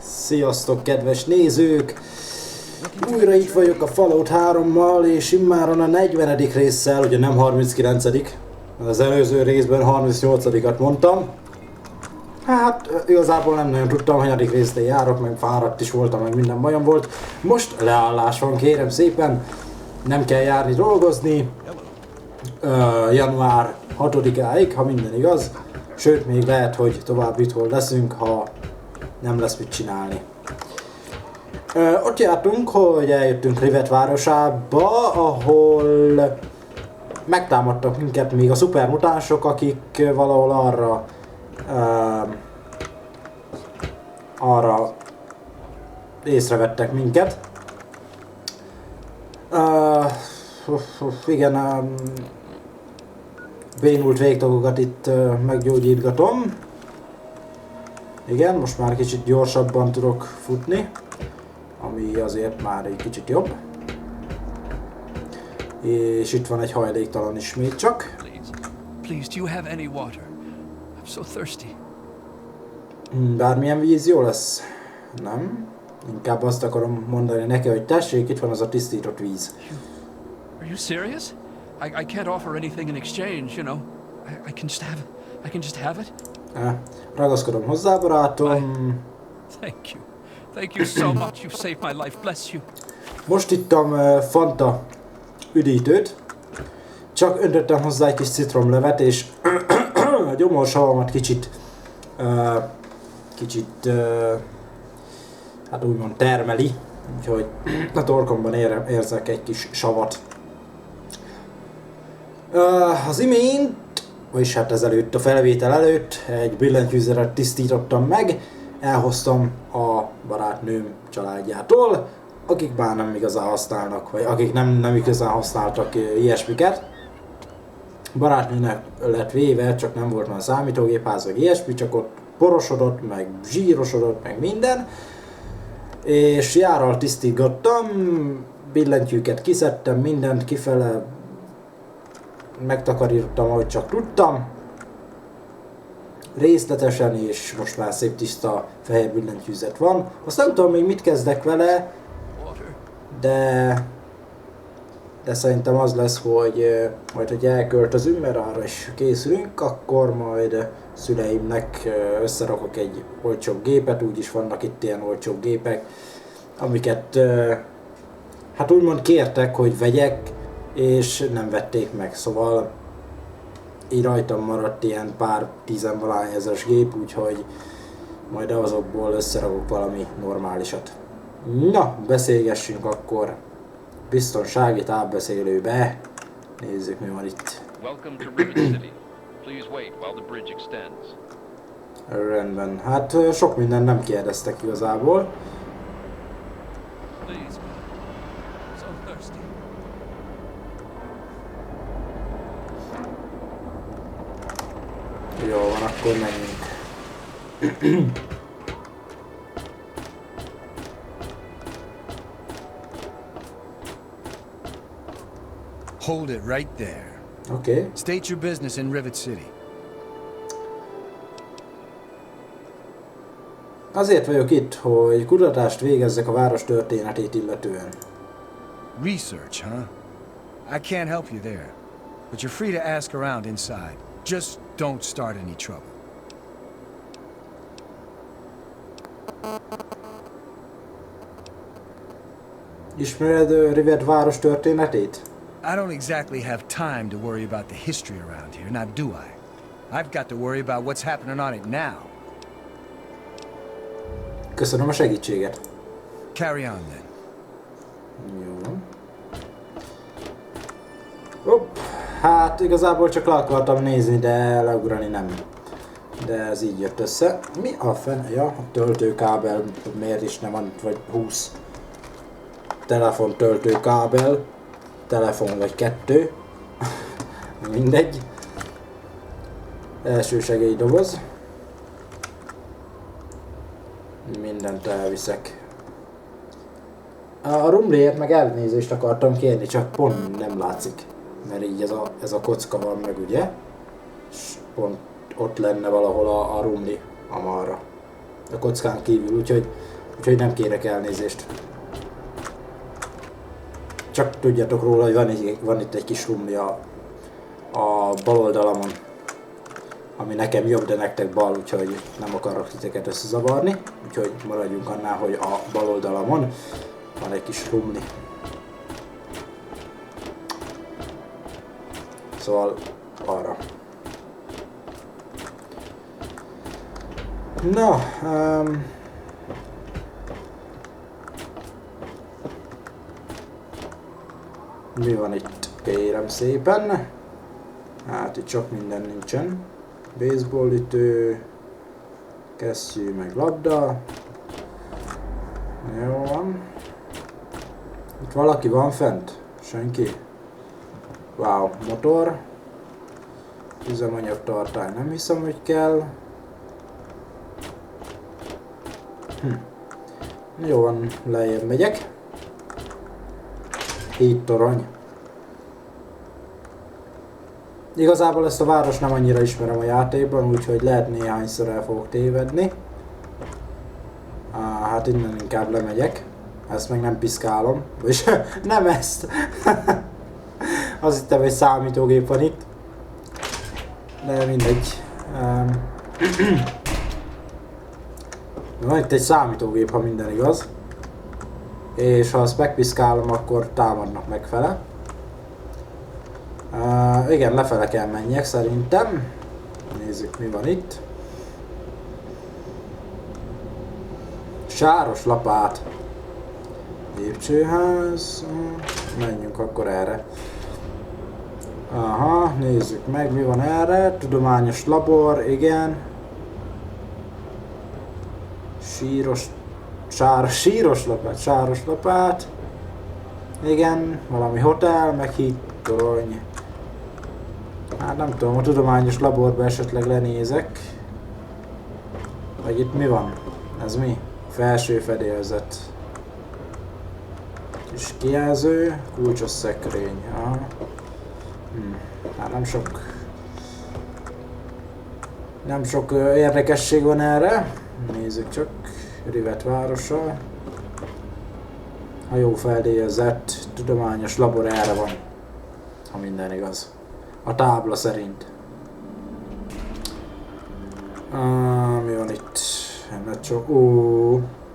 Sziasztok, kedves nézők! Újra itt vagyok a Fallout 3-mal, és immáron a 40. résszel, ugye nem 39. Az előző részben 38-at mondtam. Hát igazából nem nagyon tudtam, hanyadik részre járok, meg fáradt is voltam, meg minden bajom volt. Most leállás van, kérem szépen, nem kell járni dolgozni. Január 6-áig, ha minden igaz. Sőt, még lehet, hogy tovább itthon leszünk, ha nem lesz mit csinálni. Ott jártunk, hogy eljöttünk Rivet városába, ahol megtámadtak minket még a szupermutánsok, akik valahol arra észrevettek minket. Igen, bénult végtagokat itt meggyógyítgatom. Igen, most már kicsit gyorsabban tudok futni, ami azért már egy kicsit jobb. És itt van egy hajléktalan ismét csak. Please, do you have any water? I'm so thirsty. Bármilyen víz jó lesz? Nem. Inkább azt akarom mondani neki, hogy tessék, itt van az a tisztított víz. Are you serious? I can't offer anything in exchange, you know. I can just have it. Ragaszkodom hozzá, barátom. Thank you. Thank you so much. You've saved my life. Bless you. Most ittam Fanta üdítőt. Csak öntöttem hozzá egy kis citromlevet, és a gyomorsavamat kicsit hát úgymond termeli. Úgyhogy a torkomban érzek egy kis savat. Az imént, vagyis hát ezelőtt, a felvétel előtt egy billentyűzetet tisztítottam meg, elhoztam a barátnőm családjától, akik már nem igazán használnak, vagy akik nem igazán használtak ilyesmiket. Barátnőnek lett véve, csak nem volt már számítógépház, vagy ilyesmi, csak ott porosodott, meg zsírosodott, meg minden. És járral tisztítgattam, billentyűket kiszedtem, mindent kifele megtakarítottam, ahogy csak tudtam. Részletesen, és most már szép tiszta fehér billentyűzet van. Azt nem tudom még mit kezdek vele, de szerintem az lesz, hogy majd hogy elköltözünk, mert arra is készülünk, akkor majd szüleimnek összerakok egy olcsóbb gépet, úgyis vannak itt ilyen olcsóbb gépek, amiket hát úgymond kértek, hogy vegyek, és nem vették meg, szóval így rajtam maradt ilyen pár tizenvalány ezeres gép, úgyhogy majd azokból összerakok valami normálisat. Na, beszélgessünk akkor biztonsági távbeszélőbe. Nézzük, mi van itt. Rendben, hát sok minden nem kérdeztek igazából. Jó van, akkor menjünk. Hold it right there. Okay. State your business in Rivet City. Azért vagyok itt, hogy kutatást végezzek a város történetét illetően. Research, huh? I can't help you there. But you're free to ask around inside. Just don't start any trouble. Ismered Rivet város történetét? I don't exactly have time to worry about the history around here, now do I? I've got to worry about what's happening on it now. Köszönöm a segítséget. Carry on then. Jó. Hopp, hát igazából csak le akartam nézni, de leugrani nem. De ez így jött össze. Mi a fene? Ja, a töltőkábel, miért is nem van, vagy 20 telefon töltőkábel. Telefon vagy 2. Mindegy. Elsősegélydoboz. Mindent elviszek. A rumléért meg elnézést akartam kérni, csak pont nem látszik. Mert így ez a kocka van meg, ugye? És pont ott lenne valahol a rumli, amarra. a kockán kívül, úgyhogy nem kérek elnézést. Csak tudjatok róla, hogy van itt egy kis rumli a bal oldalamon, ami nekem jobb, de nektek bal, úgyhogy nem akarok titeket összezavarni, úgyhogy maradjunk annál, hogy a bal oldalamon van egy kis rumli. Szóval arra. Na, mi van itt? Kérem szépen. Hát itt sok minden nincsen. Baseballütő, kesztyű, meg labda. Jó van. Itt valaki van fent? Senki? Wow, motor. Üzemanyagtartály, nem hiszem, hogy kell. Jó van, lejjebb megyek. 7 torony. Igazából ezt a város nem annyira ismerem a játékban, úgyhogy lehet néhányszor el fogok tévedni. Hát innen inkább lemegyek. Ezt meg nem piszkálom. És nem ezt! Azt hittem, hogy számítógép van itt. De mindegy. Van itt egy számítógép, ha minden igaz. És ha azt megpiszkálom, akkor támadnak megfele. Igen, lefele kell menjek szerintem. Nézzük, mi van itt. Sáros lapát. Lépcsőház. Menjünk akkor erre. Aha, nézzük meg, mi van erre. Tudományos labor, igen. Síros lapát. Igen, valami hotel, meg hídtorony. Hát nem tudom, a tudományos laborba esetleg lenézek. Vagy itt mi van? Ez mi? Felső fedélzet. Kis kijelző, kulcsos szekrény. Ja. Hát nem sok érdekesség van erre. Nézzük csak. Rivet városa. Hajófeldélyezett, tudományos labor erre van. Ha minden igaz. A tábla szerint. Mi van itt?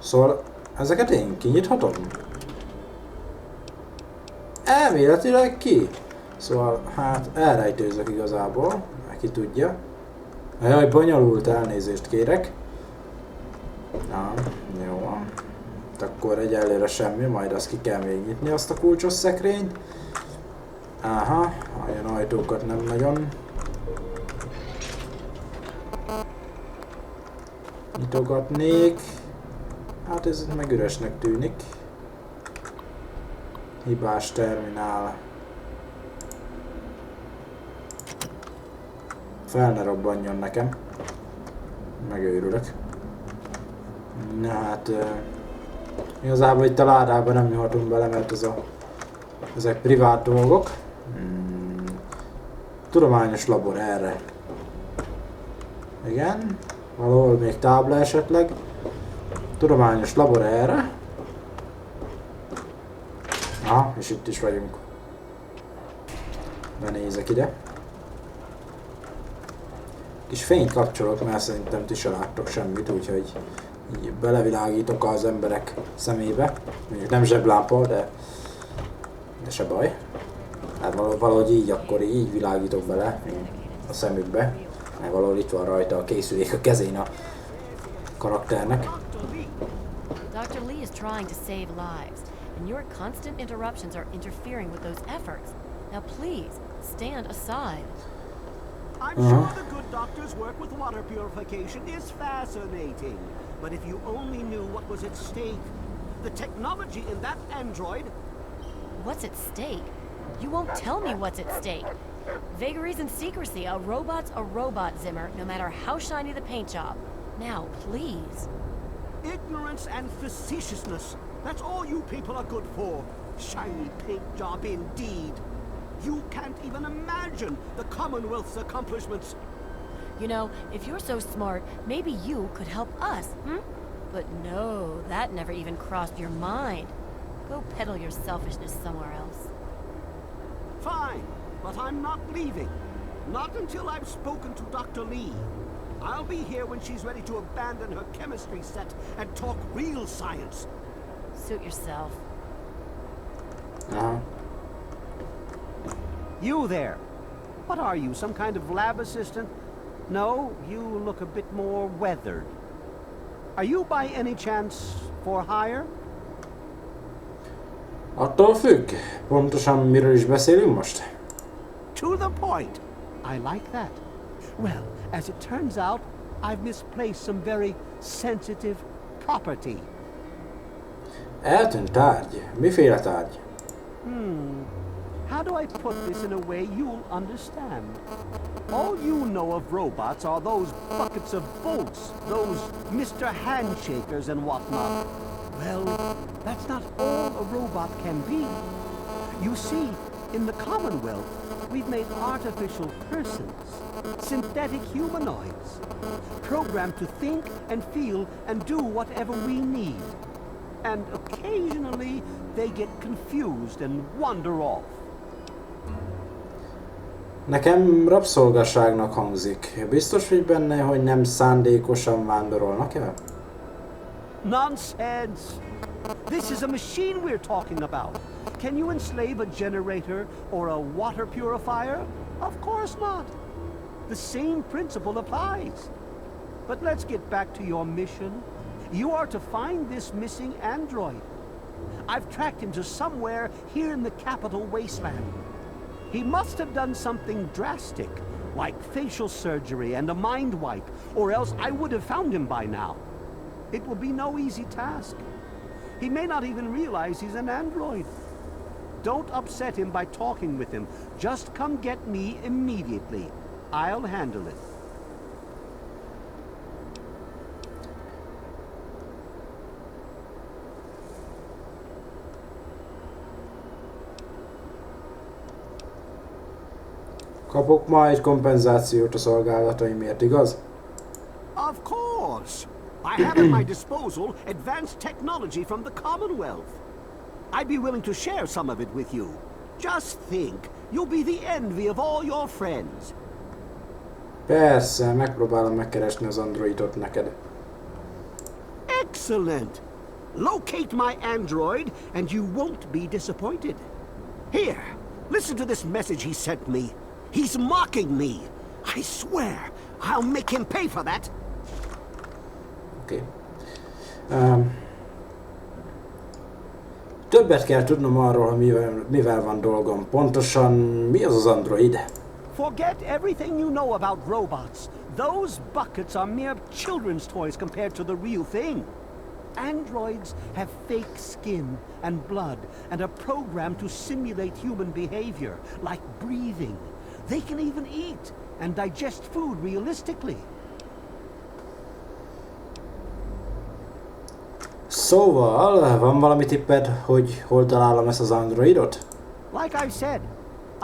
Szóval ezeket én kinyithatom? Elméletileg ki? Szóval hát elrejtőzök igazából. Ki tudja. Jaj, bonyolult, elnézést kérek. Jó van. Akkor egyelőre semmi, majd azt ki kell még nyitni, azt a kulcsos szekrényt. Aha, olyan ajtókat nem nagyon nyitogatnék. Hát ez meg üresnek tűnik. Hibás terminál. Fel ne robbanjon nekem. Megőrülök. Na hát... igazából itt a ládában nem nyújtunk bele, mert ezek privát dolgok. Tudományos labor erre. Igen. Valahol még tábla esetleg. Tudományos labor erre. Aha, és itt is vagyunk. Benézek ide. Kis fényt kapcsolok, mert szerintem ti se láttok semmit, úgyhogy így belevilágítok az emberek szemébe. Mondjuk nem zseblámpa, de se baj. Hát valahogy így, akkor így világítok bele a szemükbe. Mert valahol itt van rajta a készülék a kezén a karakternek. Dr. Lee is trying to save lives, and your constant interruptions are interfering with those efforts. Now please, stand aside. I'm sure the good doctor's work with water purification is fascinating. But if you only knew what was at stake, the technology in that android... What's at stake? You won't tell me what's at stake. Vagaries and secrecy. A robot's a robot, Zimmer, no matter how shiny the paint job. Now, please. Ignorance and facetiousness. That's all you people are good for. Shiny paint job indeed. You can't even imagine the Commonwealth's accomplishments. You know, if you're so smart, maybe you could help us, But no, that never even crossed your mind. Go peddle your selfishness somewhere else. Fine, but I'm not leaving. Not until I've spoken to Dr. Lee. I'll be here when she's ready to abandon her chemistry set and talk real science. Suit yourself. You there. What are you, some kind of lab assistant? No, you look a bit more weathered. Are you by any chance for hire? Attól függ. Pontosan miről is beszélünk most? To the point. I like that. Well, as it turns out, I've misplaced some very sensitive property. Eltűnt tárgy. Miféle tárgy? How do I put this in a way you'll understand? All you know of robots are those buckets of bolts, those Mr. Handshakers and whatnot. Well, that's not all a robot can be. You see, in the Commonwealth, we've made artificial persons, synthetic humanoids, programmed to think and feel and do whatever we need. And occasionally, they get confused and wander off. Nekem rabszolgaságnak hangzik. Biztos vagy benne, hogy nem szándékosan vándorolnak el? Nonsense! This is a machine we're talking about. Can you enslave a generator or a water purifier? Of course not. The same principle applies. But let's get back to your mission. You are to find this missing android. I've tracked him to somewhere here in the capital wasteland. He must have done something drastic, like facial surgery and a mind wipe, or else I would have found him by now. It will be no easy task. He may not even realize he's an android. Don't upset him by talking with him. Just come get me immediately. I'll handle it. Kapok majd kompenzációt a szolgálataimért, igaz? Of course! I have at my disposal advanced technology from the Commonwealth. I'd be willing to share some of it with you. Just think, you'll be the envy of all your friends. Persze, megpróbálom megkeresni az androidot neked. Excellent! Locate my android and you won't be disappointed. Here, listen to this message he sent me. He's mocking me. I swear, I'll make him pay for that. Oké. Többet kell tudnom arról, hogy mivel van dolgom. Pontosan mi az android? Forget everything you know about robots. Those buckets are mere children's toys compared to the real thing. Androids have fake skin and blood and are programmed to simulate human behavior, like breathing. They can even eat and digest food realistically. Szóval, van valami tipped, hogy hol találom ezt az androidot? Like I said,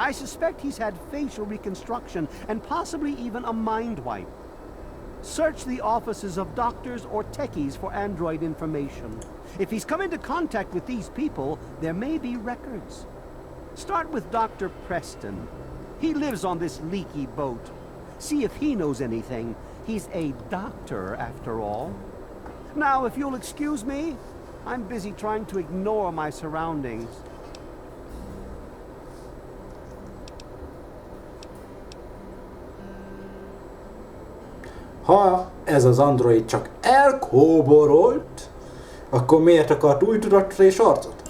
I suspect he's had facial reconstruction and possibly even a mind wipe. Search the offices of doctors or techies for android information. If he's come into contact with these people, there may be records. Start with Dr. Preston. He lives on this leaky boat. See if he knows anything. He's a doctor, after all. Now, if you'll excuse me, I'm busy trying to ignore my surroundings. Ha ez az android csak elkóborolt, akkor miért akart új tudatra és arcot?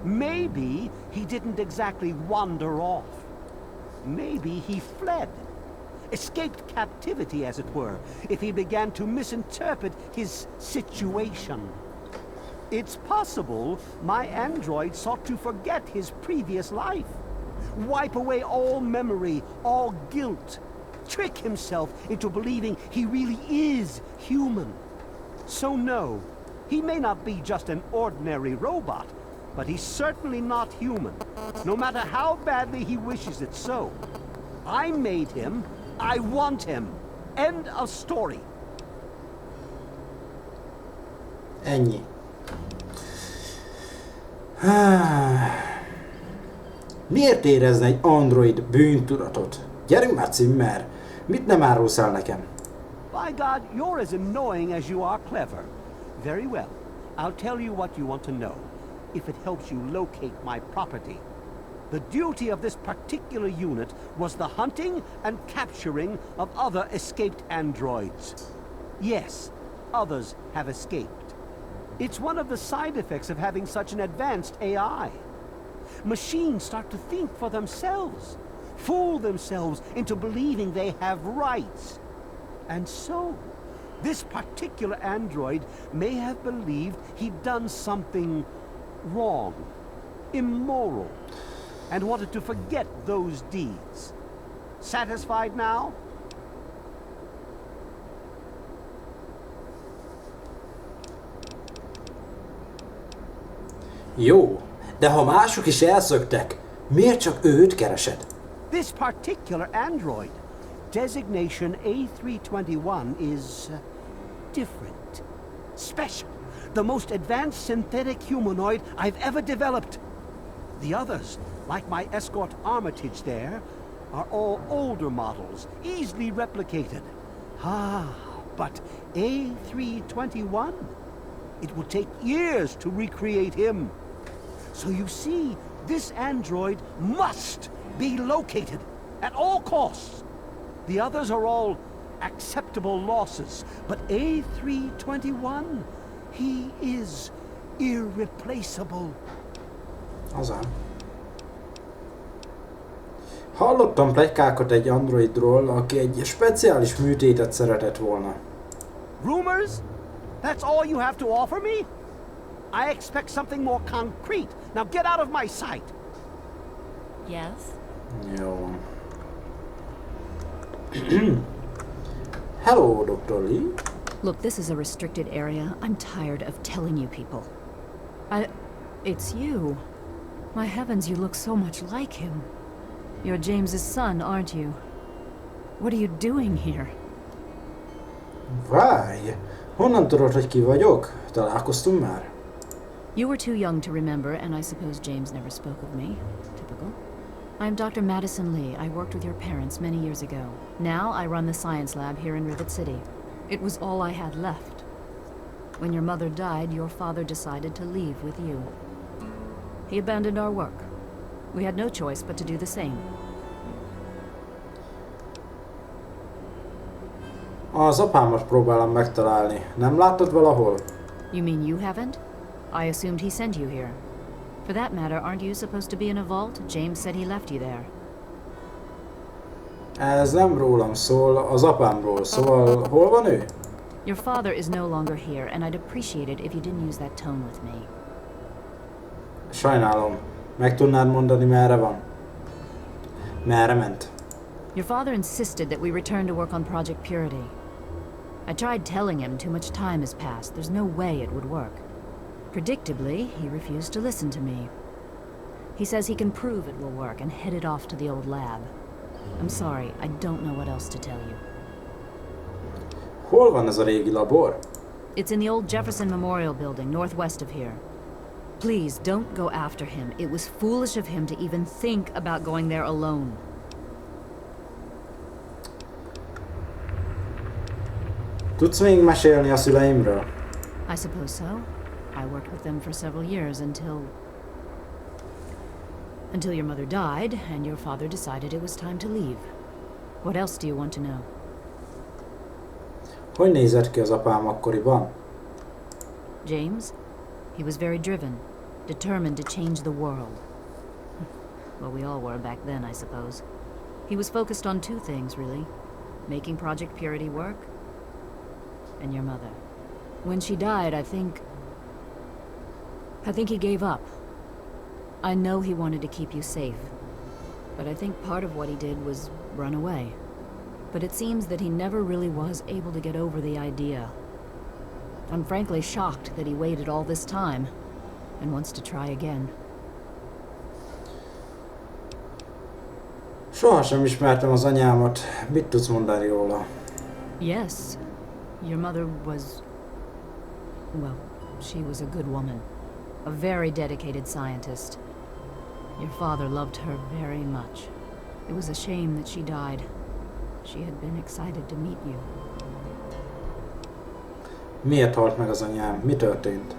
Maybe he didn't exactly wander off. Maybe he fled. Escaped captivity, as it were, if he began to misinterpret his situation. It's possible my android sought to forget his previous life, wipe away all memory, all guilt, trick himself into believing he really is human. So no, he may not be just an ordinary robot, but he's certainly not human, no matter how badly he wishes it so. I made him I want him. End of story. Ennyi. Miért érezne egy android bűntudatot? Gyerünk már, Zimmer! Mit nem árulsz el nekem? By God, you're as annoying as you are clever. Very well. I'll tell you what you want to know, if it helps you locate my property. The duty of this particular unit was the hunting and capturing of other escaped androids. Yes, others have escaped. It's one of the side effects of having such an advanced AI. Machines start to think for themselves, fool themselves into believing they have rights. And so, this particular android may have believed he'd done something wrong, immoral, and wanted to forget those deeds. Satisfied now? Jó, de ha mások is elszöktek, miért csak őt keresed? This particular android, designation A321, is different, special, the most advanced synthetic humanoid I've ever developed. The others, like my escort Armitage there, are all older models, easily replicated. But A321, it will take years to recreate him. So you see, this android must be located at all costs. The others are all acceptable losses, but A321, he is irreplaceable. Azán. Hallottam pletykákat egy androidról, aki egy speciális műtétet szeretett volna. Rumors? That's all you have to offer me? I expect something more concrete. Now get out of my sight. Yes? Jó. Hello, Dr. Lee. Look, this is a restricted area. I'm tired of telling you people. It's you. My heavens, you look so much like him. You're James's son, aren't you? What are you doing here? Várj! Honnan tudod, hogy ki vagyok? Találkoztunk már? You were too young to remember, and I suppose James never spoke of me. Typical. I'm Dr. Madison Lee. I worked with your parents many years ago. Now I run the science lab here in Rivet City. It was all I had left. When your mother died, your father decided to leave with you. He abandoned our work. We had no choice but to do the same. Az apámat próbálom megtalálni. Nem láttad valahol? You mean you haven't? I assumed he sent you here. For that matter, aren't you supposed to be in a vault? James said he left you there. Ez nem rólam szól, az apámról. Szóval, hol van ő? Your father is no longer here, and I'd appreciate it if you didn't use that tone with me. Sajnálom. Meg tudnád mondani, merre van? Merre ment? Your father insisted that we return to work on Project Purity. I tried telling him too much time has passed. There's no way it would work. Predictably, he refused to listen to me. He says he can prove it will work and headed off to the old lab. I'm sorry, I don't know what else to tell you. Hol van ez a régi labor? It's in the old Jefferson Memorial Building, northwest of here. Please, don't go after him. It was foolish of him to even think about going there alone. Tudsz még mesélni a szüleimről? I suppose so. I worked with them for several years until your mother died and your father decided it was time to leave. What else do you want to know? Hogy nézett ki az apám akkoriban? James? He was very driven, determined to change the world. Well, we all were back then, I suppose. He was focused on two things, really. Making Project Purity work, and your mother. When she died, I think he gave up. I know he wanted to keep you safe, but I think part of what he did was run away. But it seems that he never really was able to get over the idea. I'm frankly shocked that he waited all this time and wants to try again. Sohasem ismertem az anyámat. Mit tudsz mondani róla? Yes. Your mother was... well, she was a good woman. A very dedicated scientist. Your father loved her very much. It was a shame that she died. She had been excited to meet you. Miért halt meg az anyám? Mi történt?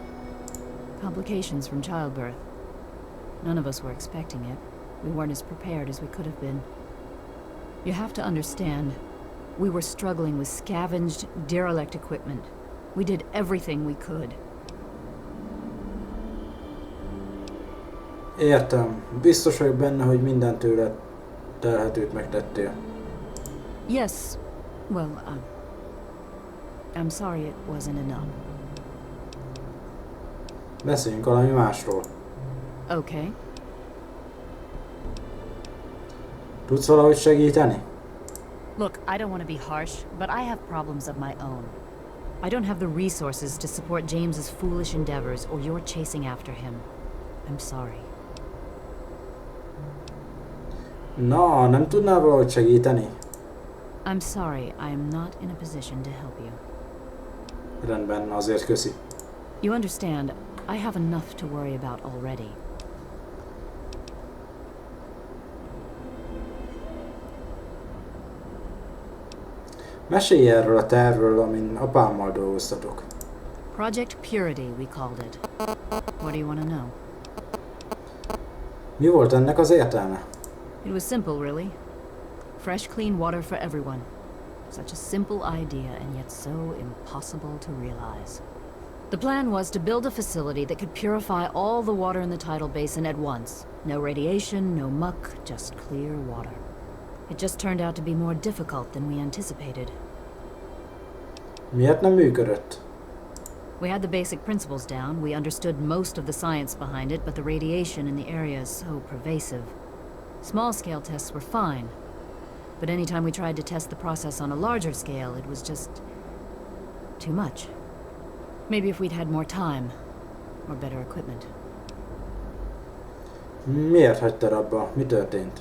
Complications from childbirth. None of us were expecting it. We weren't as prepared as we could have been. You have to understand, we were struggling with scavenged, derelict equipment. We did everything we could. Értem. Biztos vagyok benne, hogy minden tőled telhetőt megtettél. Yes. Well, I'm sorry it wasn't enough. Beszéljünk valami másról. Okay. Tudsz valahogy segíteni? Look, I don't want to be harsh, but I have problems of my own. I don't have the resources to support James's foolish endeavors or your chasing after him. I'm sorry. Na, nem tudnál valahogy segíteni? I'm sorry, I am not in a position to help you. Rendben, azért köszi. You understand, I have enough to worry about already. Mesélj erről a tervről, amin apámmal dolgoztatok. Project Purity, we called it. What do you want to know? Mi volt ennek az értelme? It was simple, really. Fresh, clean water for everyone. Such a simple idea, and yet so impossible to realize. The plan was to build a facility that could purify all the water in the tidal basin at once. No radiation, no muck, just clear water. It just turned out to be more difficult than we anticipated. Miért nem működött? We had the basic principles down, we understood most of the science behind it, but the radiation in the area is so pervasive. Small-scale tests were fine, but anytime we tried to test the process on a larger scale, it was just too much. Maybe if we'd had more time, or better equipment. Miért hagytad abba? Mi történt?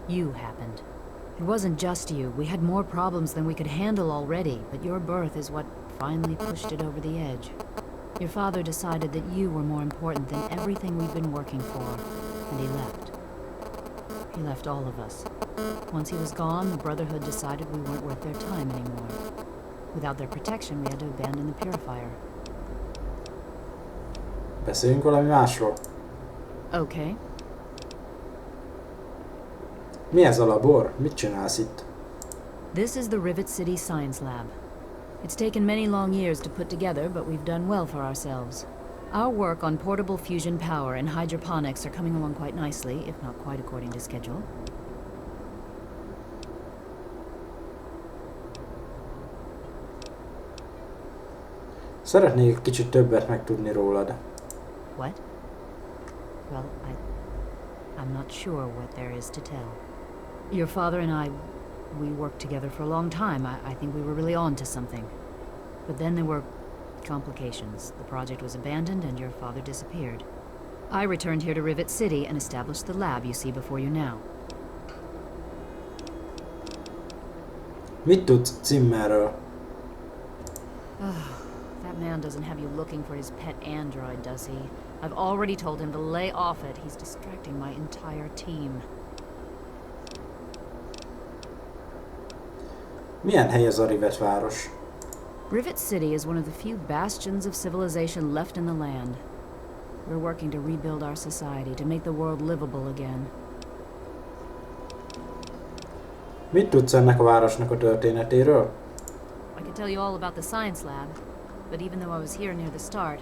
You happened. It wasn't just you. We had more problems than we could handle already, but your birth is what finally pushed it over the edge. Your father decided that you were more important than everything we've been working for, and he left. He left all of us. Once he was gone, the Brotherhood decided we weren't worth their time anymore. Without their protection, we had to abandon the purifier. Beszéljünk valami másról. Okay. Mi ez a labor? Mit csinálsz itt? This is the Rivet City Science Lab. It's taken many long years to put together, but we've done well for ourselves. Our work on portable fusion power and hydroponics are coming along quite nicely, if not quite according to schedule. Szeretnék egy kicsit többet megtudni rólad. What? Well, I'm not sure what there is to tell. Your father and we worked together for a long time. I think we were really on to something. But then there were complications. The project was abandoned and your father disappeared. I returned here to Rivet City and established the lab you see before you now. Mit tudsz Zimmerről? That man doesn't have you looking for his pet android, does he? I've already told him to lay off it. He's distracting my entire team. Milyen hely ez a Rivet város? Rivet City is one of the few bastions of civilization left in the land. We're working to rebuild our society, to make the world livable again. Mit tudsz ennek a városnak a történetéről? I could tell you all about the science lab, but even though I was here near the start,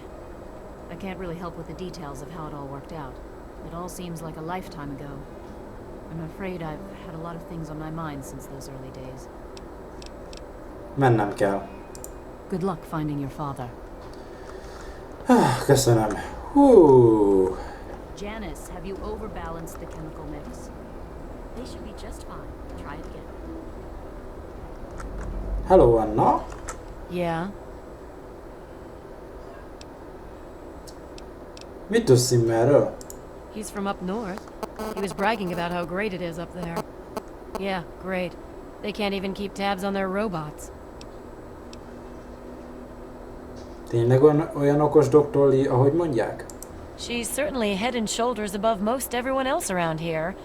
I can't really help with the details of how it all worked out. It all seems like a lifetime ago. I'm afraid I've had a lot of things on my mind since those early days. Mennem kell. Good luck finding your father. Köszönöm. Hú. Janice, have you overbalanced the chemical mix? They should be just fine. Try it again. Hello, Anna. Yeah? Mit tudsz Zimmerről? He's from up north. He was bragging about how great it is up there. Yeah, great. They can't even keep tabs on their robots. Tényleg olyan okos Dr. Lee, ahogy mondják? She's certainly head and shoulders above most everyone else around here.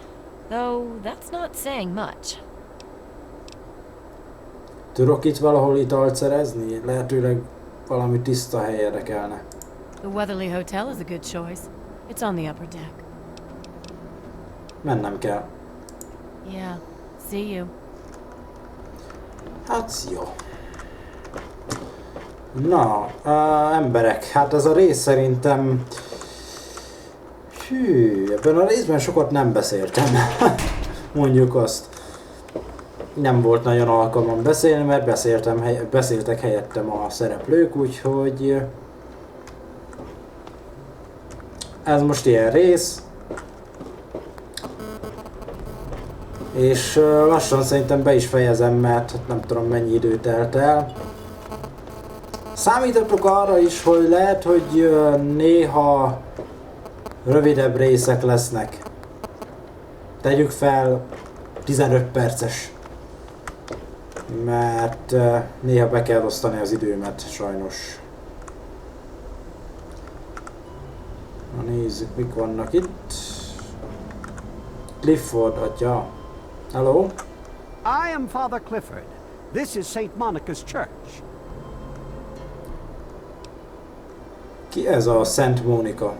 Though, that's not saying much. Tudok itt valahol italt szerezni? Lehetőleg valami tiszta hely érdekelne. The Weatherly Hotel is a good choice. It's on the upper deck. Mennem kell. Yeah, see you. Hát jó. Na, emberek, hát ez a rész szerintem... Hű, ebben a részben sokat nem beszéltem. Mondjuk azt. Nem volt nagyon alkalmam beszélni, mert beszéltek helyettem a szereplők, úgyhogy... Ez most ilyen rész. És lassan szerintem be is fejezem, mert nem tudom mennyi idő telt el. Számítottok arra is, hogy lehet, hogy néha rövidebb részek lesznek. Tegyük fel 15 perces. Mert néha be kell osztani az időmet, sajnos. Na nézzük, mik vannak itt. Clifford atya. Hello? I am Father Clifford. This is St. Monica's Church. Ki ez a Szent Mónika?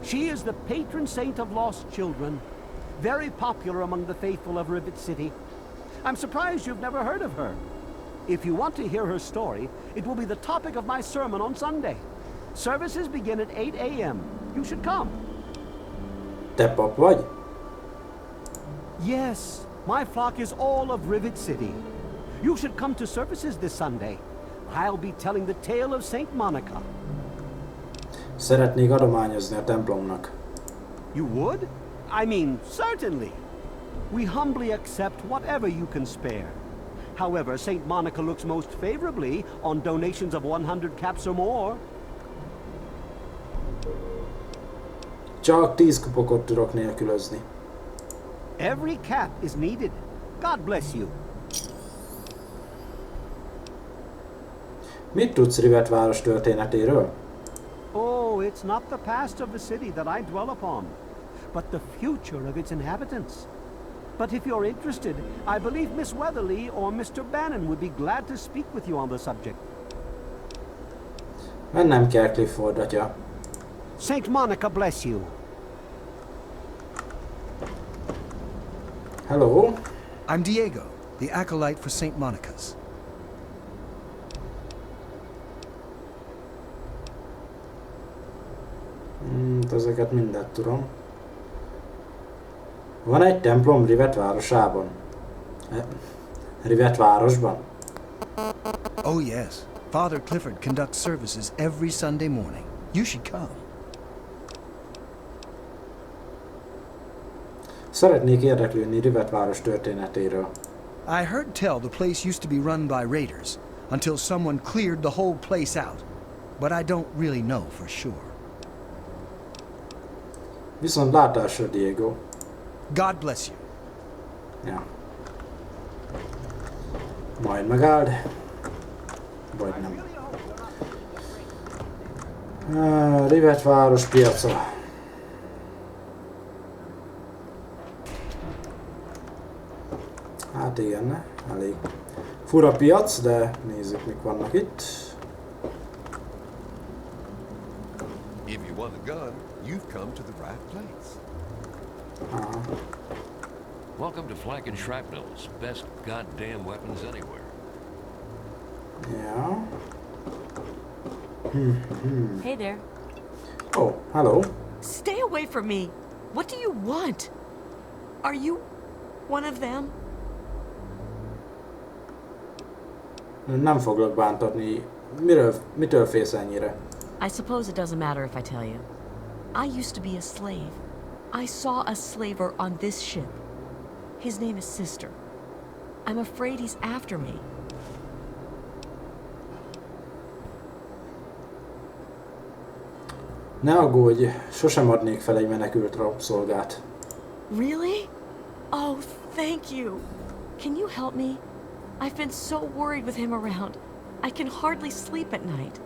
She is the patron saint of lost children. Very popular among the faithful of Rivet City. I'm surprised you've never heard of her. If you want to hear her story, it will be the topic of my sermon on Sunday. Services begin at 8 a.m. You should come. Te pap vagy? Yes, my flock is all of Rivet City. You should come to services this Sunday. I'll be telling the tale of St. Monica. Szeretnék adományozni a templomnak. You would? I mean, certainly. We humbly accept whatever you can spare. However, St. Monica looks most favorably on donations of 100 caps or more. Csak 10 kupokot tudok nélkülözni. Every cap is needed. God bless you. Mit tudsz Rivet város történetéről? Oh, it's not the past of the city that I dwell upon, but the future of its inhabitants. But if you're interested, I believe Miss Weatherly or Mr. Bannon would be glad to speak with you on the subject. Mennem kell, Clifford atya. St. Monica bless you. Hello? I'm Diego, the acolyte for St. Monica's. Ezeket mindet tudom. Van egy templom Rivet városában? Rivet városban? Oh yes, Father Clifford conducts services every Sunday morning. You should come. Szeretnék érdeklődni Rivet város történetéről. I heard tell the place used to be run by raiders until someone cleared the whole place out, but I don't really know for sure. Viszont látásra, Diego. God bless you. Ja. Majd megáld. Vagy nem. Rivet város piaca. Hát igen, elég fura piac, de nézzük, mik vannak itt. If you want a gun, you've come to the right place. Welcome to Flak and Shrapnel's best goddamn weapons anywhere. Ja. Hey there. Oh, hello. Stay away from me! What do you want? Are you one of them? Nem foglak bántatni. Mitől félsz ennyire? I suppose it doesn't matter if I tell you. I used to be a slave. I saw a slaver on this ship. His name is Sister. I'm afraid he's after me. Ne aggódj, sosem adnék fel egy menekült rabszolgát. Really? Oh, thank you. Can you help me? I've been so worried with him around. I can hardly sleep at night.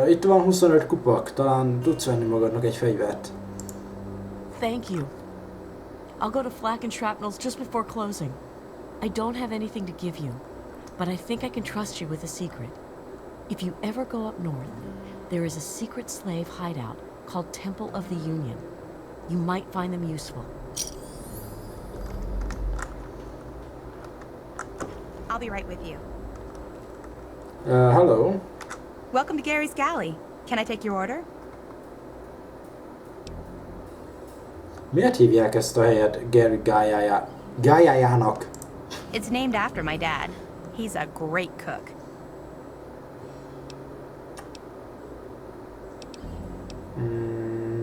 Itt van 25 kupak, talán tudsz venni magadnak egy fegyvert. Thank you. I'll go to Flak and Shrapnel's just before closing. I don't have anything to give you, but I think I can trust you with a secret. If you ever go up north, there is a secret slave hideout called Temple of the Union. You might find them useful. I'll be right with you. Hello. Welcome to Gary's Galley. Can I take your order? Miért hívják ezt a helyet Gary gályájának? It's named after my dad. He's a great cook.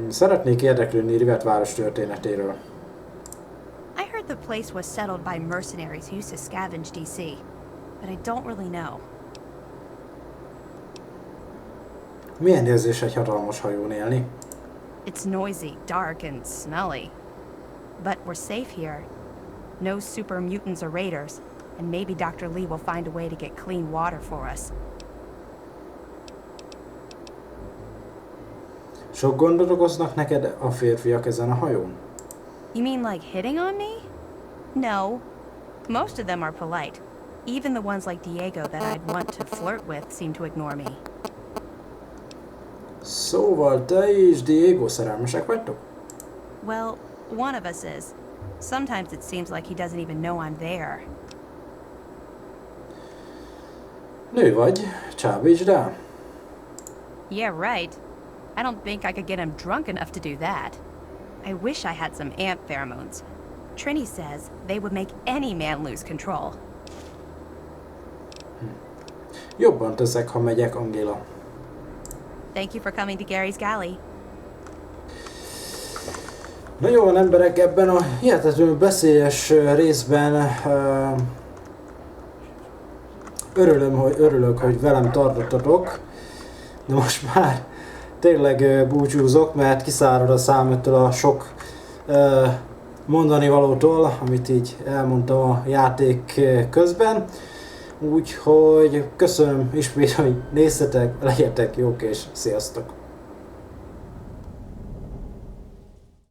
Szeretnék érdeklődni Rivet város történetéről. I heard the place was settled by mercenaries who used to scavenge DC, but I don't really know. Milyen érzés egy hatalmas hajón élni? It's noisy, dark, and smelly. But we're safe here. No super mutants or raiders, and maybe Dr. Lee will find a way to get clean water for us. Sok gondot okoznak neked a férfiak ezen a hajón? You mean like hitting on me? No. Most of them are polite. Even the ones like Diego that I'd want to flirt with seem to ignore me. Szóval te és Diego szerelmesek vagytok? Well, one of us is. Sometimes it seems like he doesn't even know I'm there. Nő vagy, csábítsd el. Yeah, right. I don't think I could get him drunk enough to do that. I wish I had some ant pheromones. Trini says they would make any man lose control. Jobban teszek, ha megyek, Angela. Thank you for coming to Gary's Galley. Na jó van, emberek, ebben a hihetetlenül beszélyes részben örülök, hogy velem tartottatok. De most már tényleg búcsúzok, mert kiszárad a szám ettől a sok mondani valótól, amit így elmondtam a játék közben. Úgyhogy köszönöm ismét, hogy néztetek, legyetek jók és sziasztok!